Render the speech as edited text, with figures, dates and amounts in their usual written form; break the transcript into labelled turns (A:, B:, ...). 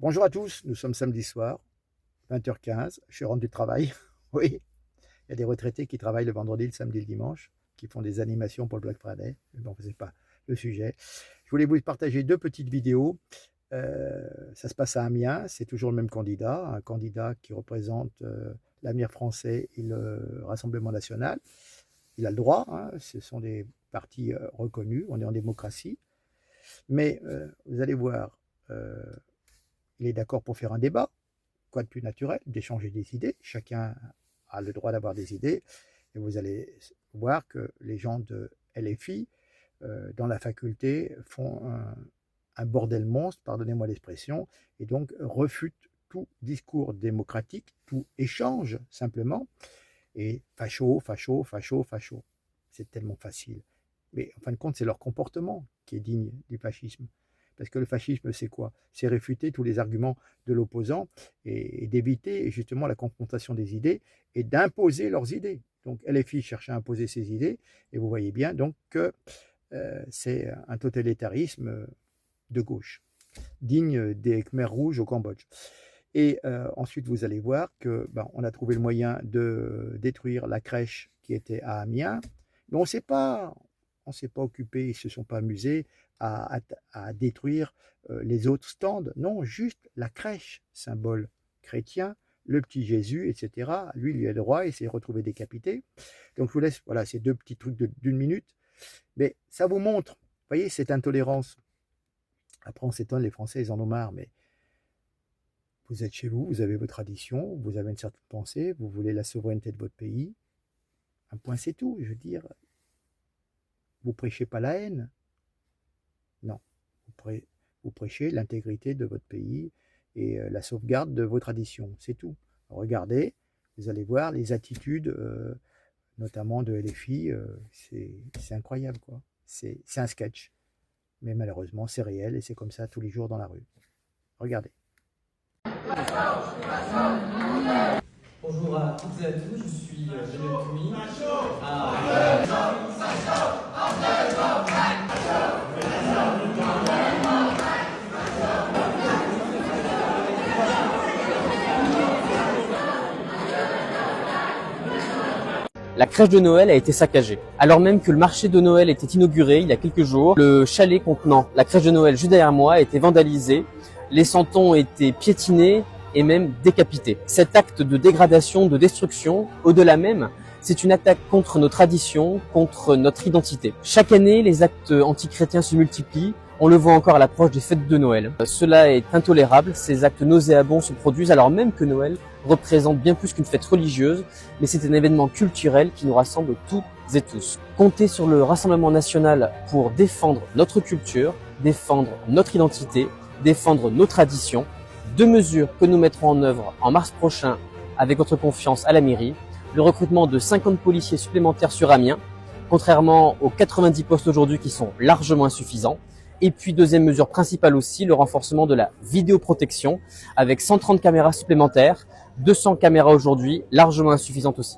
A: Bonjour à tous, nous sommes samedi soir, 20h15, je suis rentré du travail. Oui, il y a des retraités qui travaillent le vendredi, le samedi, le dimanche, qui font des animations pour le Black Friday. Mais bon, ce n'est pas le sujet. Je voulais vous partager deux petites vidéos. Ça se passe à Amiens, c'est toujours le même candidat, un candidat qui représente l'avenir français et le Rassemblement national. Il a le droit, hein, ce sont des partis reconnus, on est en démocratie. Mais vous allez voir, il est d'accord pour faire un débat, quoi de plus naturel, d'échanger des idées. Chacun a le droit d'avoir des idées. Et vous allez voir que les gens de LFI, dans la faculté, font un bordel monstre, pardonnez-moi l'expression, et donc refutent tout discours démocratique, tout échange simplement. Et facho, facho, facho, facho. C'est tellement facile. Mais en fin de compte, c'est leur comportement qui est digne du fascisme. Parce que le fascisme, c'est quoi? C'est réfuter tous les arguments de l'opposant et d'éviter justement la confrontation des idées et d'imposer leurs idées. Donc LFI cherche à imposer ses idées et vous voyez bien donc que c'est un totalitarisme de gauche, digne des Khmers rouges au Cambodge. Et ensuite, vous allez voir que on a trouvé le moyen de détruire la crèche qui était à Amiens, mais on ne s'est pas occupé, ils ne se sont pas amusés à détruire les autres stands. Non, juste la crèche, symbole chrétien, le petit Jésus, etc. Lui, il y a le droit, il s'est retrouvé décapité. Donc, je vous laisse, voilà, ces deux petits trucs d'une minute. Mais ça vous montre, vous voyez, cette intolérance. Après, on s'étonne, les Français, ils en ont marre, mais vous êtes chez vous, vous avez vos traditions, vous avez une certaine pensée, vous voulez la souveraineté de votre pays. Un point, c'est tout. Je veux dire, vous prêchez pas la haine. Non, vous prêchez l'intégrité de votre pays et la sauvegarde de vos traditions. C'est tout. Regardez, vous allez voir les attitudes, notamment de LFI, c'est incroyable, quoi. C'est un sketch. Mais malheureusement, c'est réel et c'est comme ça tous les jours dans la rue. Regardez.
B: Bonjour à toutes et à tous, je suis Daniel Cumy. La crèche de Noël a été saccagée. Alors même que le marché de Noël était inauguré il y a quelques jours, le chalet contenant la crèche de Noël juste derrière moi a été vandalisé, les santons ont été piétinés et même décapités. Cet acte de dégradation, de destruction, au-delà même, c'est une attaque contre nos traditions, contre notre identité. Chaque année, les actes antichrétiens se multiplient. On le voit encore à l'approche des fêtes de Noël. Cela est intolérable, ces actes nauséabonds se produisent alors même que Noël représente bien plus qu'une fête religieuse, mais c'est un événement culturel qui nous rassemble toutes et tous. Comptez sur le Rassemblement national pour défendre notre culture, défendre notre identité, défendre nos traditions. Deux mesures que nous mettrons en œuvre en mars prochain avec votre confiance à la mairie. Le recrutement de 50 policiers supplémentaires sur Amiens, contrairement aux 90 postes aujourd'hui qui sont largement insuffisants. Et puis deuxième mesure principale aussi, le renforcement de la vidéoprotection avec 130 caméras supplémentaires, 200 caméras aujourd'hui, largement insuffisantes aussi.